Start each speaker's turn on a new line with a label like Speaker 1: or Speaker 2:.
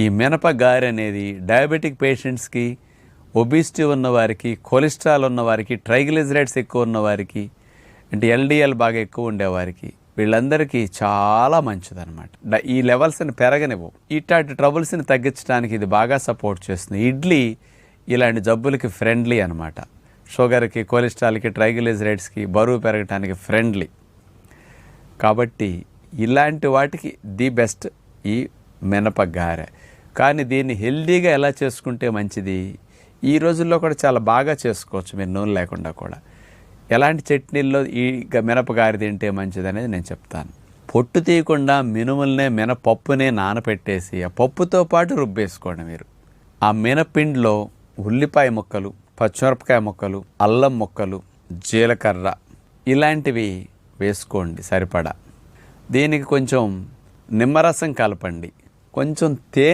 Speaker 1: ఈ మినప గారె అనేది డయాబెటిక్ పేషెంట్స్కి, ఒబిసిటీ ఉన్నవారికి, కొలెస్ట్రాల్ ఉన్నవారికి, ట్రైగ్లిజరైడ్స్ ఎక్కువ ఉన్నవారికి, అంటే ఎల్డిఎల్ బాగా ఎక్కువ ఉండేవారికి, వీళ్ళందరికీ చాలా మంచిదన్నమాట. ఈ లెవెల్స్ని పెరగనివ్వు. ఇట్లాంటి ట్రబుల్స్ని తగ్గించడానికి ఇది బాగా సపోర్ట్ చేస్తుంది. ఇడ్లీ ఇలాంటి జబ్బులకి ఫ్రెండ్లీ అనమాట. షుగర్కి, కొలెస్ట్రాల్కి, ట్రైగ్లిజరైడ్స్కి, బరువు పెరగటానికి ఫ్రెండ్లీ. కాబట్టి ఇలాంటి వాటికి ది బెస్ట్ ఈ మినప గారె. కానీ దీన్ని హెల్దీగా ఎలా చేసుకుంటే మంచిది? ఈ రోజుల్లో కూడా చాలా బాగా చేసుకోవచ్చు మీరు నూనె లేకుండా కూడా. ఎలాంటి చట్నీల్లో ఈ మినపగారి తింటే మంచిది అనేది నేను చెప్తాను. పొట్టు తీయకుండా మినుములనే, మినపప్పునే నానపెట్టేసి ఆ పప్పుతో పాటు రుబ్బేసుకోండి మీరు. ఆ మినపిండిలో ఉల్లిపాయ ముక్కలు, పచ్చిమిరపకాయ ముక్కలు, అల్లం ముక్కలు, జీలకర్ర ఇలాంటివి వేసుకోండి సరిపడా. దీనికి కొంచెం నిమ్మరసం కలపండి, కొంచెం